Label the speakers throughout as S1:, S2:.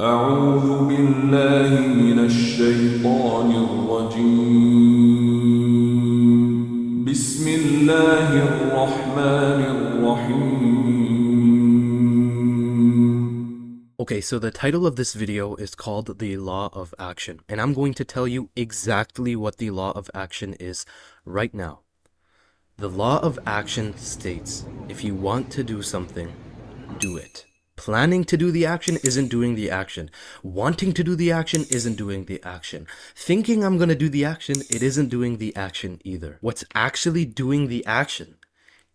S1: أعوذ بالله من الشيطان الرجيم بسم الله الرحمن الرحيم.
S2: Okay, so the title of this video is called The Law of Action, and I'm going to tell you exactly what the law of action is right now. The law of action states, if you want to do something, do it. Planning to do the action isn't doing the action. Wanting to do the action isn't doing the action. Thinking I'm gonna do the action, it isn't doing the action either. What's actually doing the action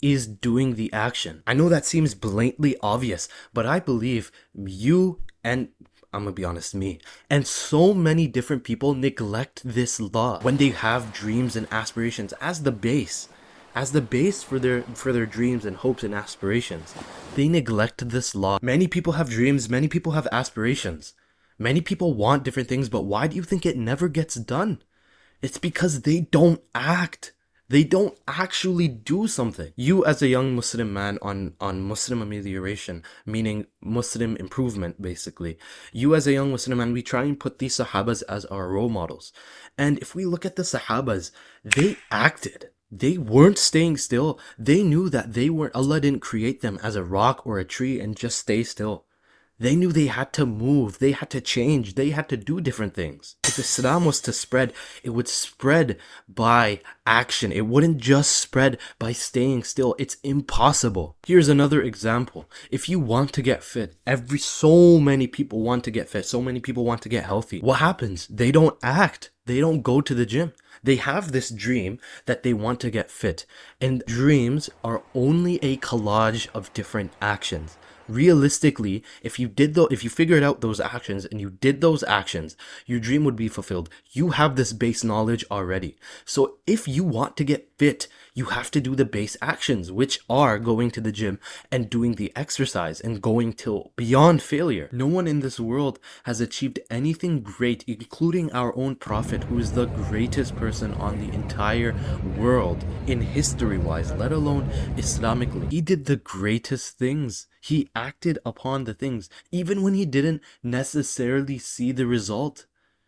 S2: is doing the action. I know that seems blatantly obvious, but I believe you and I'm gonna be honest, me and so many different people neglect this law when they have dreams and aspirations as the base. As the base for their dreams and hopes and aspirations. They neglect this law. Many people have dreams, many people have aspirations. Many people want different things, but why do you think it never gets done? It's because they don't act. They don't actually do something. You as a young Muslim man on Muslim amelioration, meaning Muslim improvement basically. You as a young Muslim man, we try and put these sahabas as our role models. And if we look at the sahabas, they acted. They weren't staying still. They knew that Allah didn't create them as a rock or a tree and just stay still. They knew they had to move, they had to change, they had to do different things. If Islam was to spread, it would spread by action. It wouldn't just spread by staying still. It's impossible. Here's another example. If you want to get fit, so many people want to get fit, so many people want to get healthy. What happens? They don't act. They don't go to the gym. They have this dream that they want to get fit, and dreams are only a collage of different actions. Realistically, if you figured out those actions and you did those actions, your dream would be fulfilled. You have this base knowledge already. So if you want to get fit, you have to do the base actions, which are going to the gym and doing the exercise and going till beyond failure. No one in this world has achieved anything great, including our own Prophet, who is the greatest person on the entire world in history-wise, let alone Islamically. He did the greatest things. He acted upon the things, even when he didn't necessarily see the result.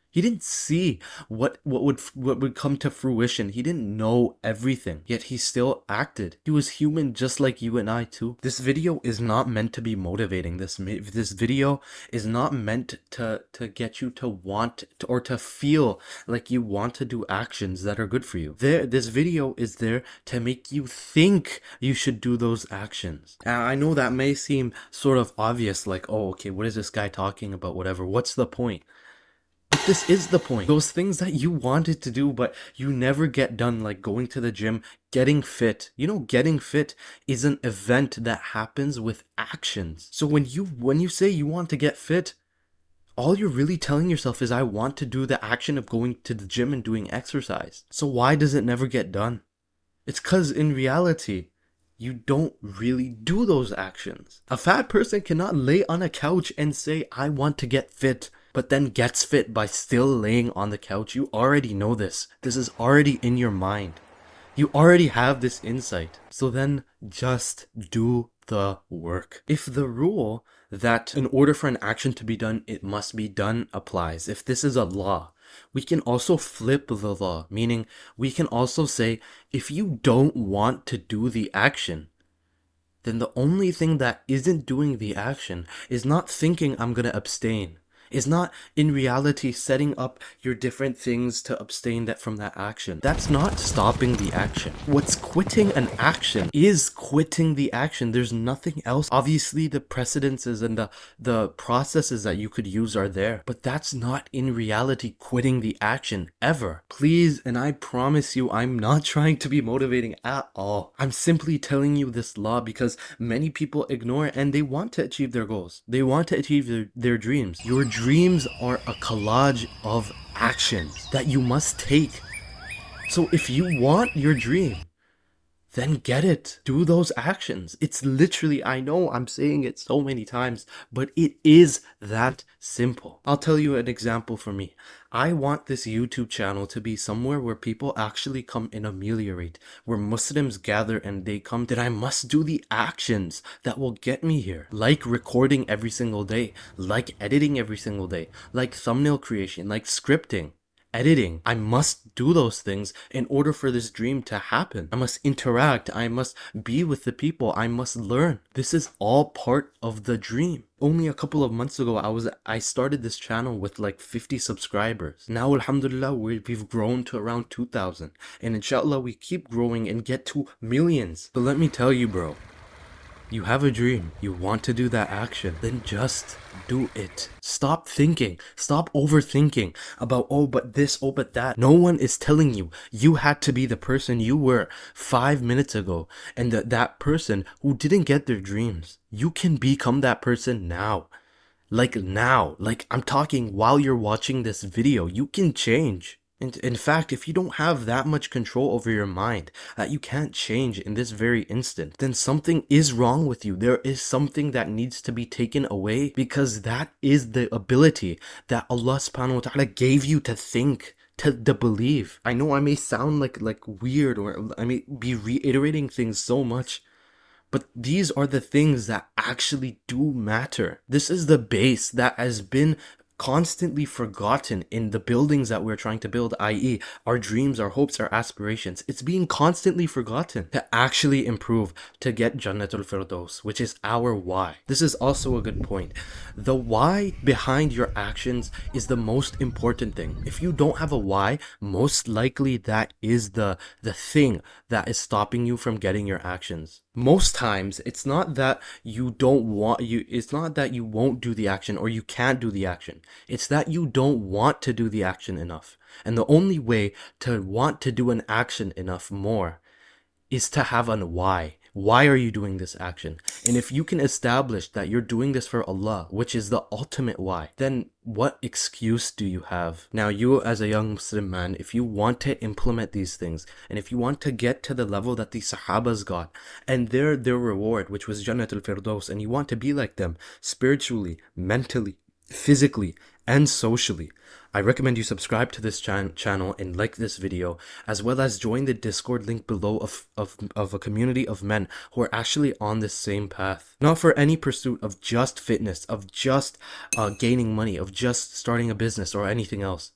S2: He didn't see what would come to fruition. He didn't know everything, yet he still acted. He was human just like you and I too. This video is not meant to be motivating. This video is not meant to get you to want to, or to feel like you want to do actions that are good for you. This video is there to make you think you should do those actions. And I know that may seem sort of obvious, like, oh, okay, what is this guy talking about? Whatever. What's the point? But this is the point. Those things that you wanted to do, but you never get done, like going to the gym, getting fit. You know, getting fit is an event that happens with actions. So when you say you want to get fit, all you're really telling yourself is, I want to do the action of going to the gym and doing exercise. So why does it never get done? It's because in reality, you don't really do those actions. A fat person cannot lay on a couch and say, I want to get fit, but then gets fit by still laying on the couch. You already know this. This is already in your mind. You already have this insight. So then just do the work. If the rule that in order for an action to be done, it must be done applies, if this is a law, we can also flip the law, meaning we can also say, if you don't want to do the action, then the only thing that isn't doing the action is not thinking I'm gonna abstain. Is not in reality setting up your different things to abstain from that action. That's not stopping the action. What's quitting an action is quitting the action. There's nothing else. Obviously the precedences and the processes that you could use are there, but that's not in reality quitting the action ever. Please, and I promise you, I'm not trying to be motivating at all. I'm simply telling you this law because many people ignore it and they want to achieve their goals. They want to achieve their dreams. Your dreams are a collage of actions that you must take. So if you want your dream, then get it. Do those actions. It's literally, I know I'm saying it so many times, but it is that simple. I'll tell you an example for me. I want this YouTube channel to be somewhere where people actually come and ameliorate, where Muslims gather and they come, then I must do the actions that will get me here. Like recording every single day, like editing every single day, like thumbnail creation, like scripting. Editing. I must do those things in order for this dream to happen. I must interact. I must be with the people. I must learn. This is all part of the dream. Only a couple of months ago, I started this channel with like 50 subscribers. Now, alhamdulillah, we've grown to around 2,000. And inshallah, we keep growing and get to millions. But let me tell you, bro. You have a dream, you want to do that action, then just do it. Stop thinking, stop overthinking about, oh, but this, oh, but that. No one is telling you, you had to be the person you were 5 minutes ago, and that person who didn't get their dreams. You can become that person now. Like I'm talking while you're watching this video, you can change. In fact, if you don't have that much control over your mind that you can't change in this very instant, then something is wrong with you. There is something that needs to be taken away, because that is the ability that Allah subhanahu wa ta'ala gave you to think, to believe. I know I may sound like weird, or I may be reiterating things so much, but these are the things that actually do matter. This is the base that has been constantly forgotten in the buildings that we're trying to build, i.e. our dreams, our hopes, our aspirations. It's being constantly forgotten to actually improve, to get Jannatul Firdaus, which is our why. This is also a good point. The why behind your actions is the most important thing. If you don't have a why, most likely that is the thing that is stopping you from getting your actions. Most times, it's not that you don't want it's not that you won't do the action or you can't do the action. It's that you don't want to do the action enough. And the only way to want to do an action enough more is to have an why. Why are you doing this action? And if you can establish that you're doing this for Allah, which is the ultimate why, then what excuse do you have? Now, you as a young Muslim man, if you want to implement these things, and if you want to get to the level that the sahabas got, and their reward, which was Jannatul Firdaus, and you want to be like them spiritually, mentally, physically, and socially, I recommend you subscribe to this channel and like this video, as well as join the Discord link below of a community of men who are actually on this same path. Not for any pursuit of just fitness, of just gaining money, of just starting a business or anything else,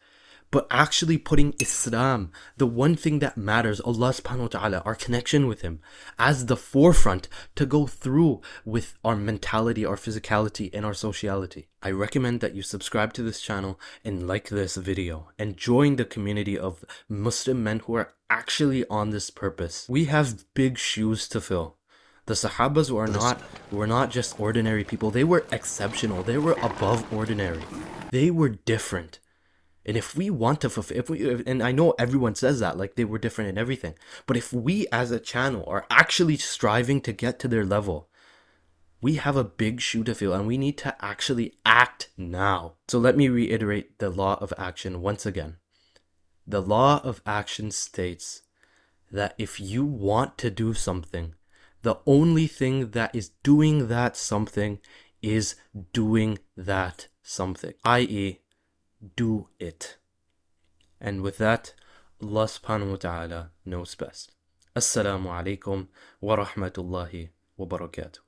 S2: but actually putting Islam, the one thing that matters, Allah subhanahu wa ta'ala, our connection with Him, as the forefront to go through with our mentality, our physicality, and our sociality. I recommend that you subscribe to this channel and like this video and join the community of Muslim men who are actually on this purpose. We have big shoes to fill. The Sahabas were not just ordinary people. They were exceptional. They were above ordinary. They were different. And if we want to fulfill, and I know everyone says that, like they were different in everything, but if we as a channel are actually striving to get to their level, we have a big shoe to fill, and we need to actually act now. So let me reiterate the law of action once again. The law of action states that if you want to do something, the only thing that is doing that something is doing that something, i.e., do it. And with that, Allah subhanahu wa ta'ala knows best. Assalamu alaikum wa rahmatullahi wa barakatuh.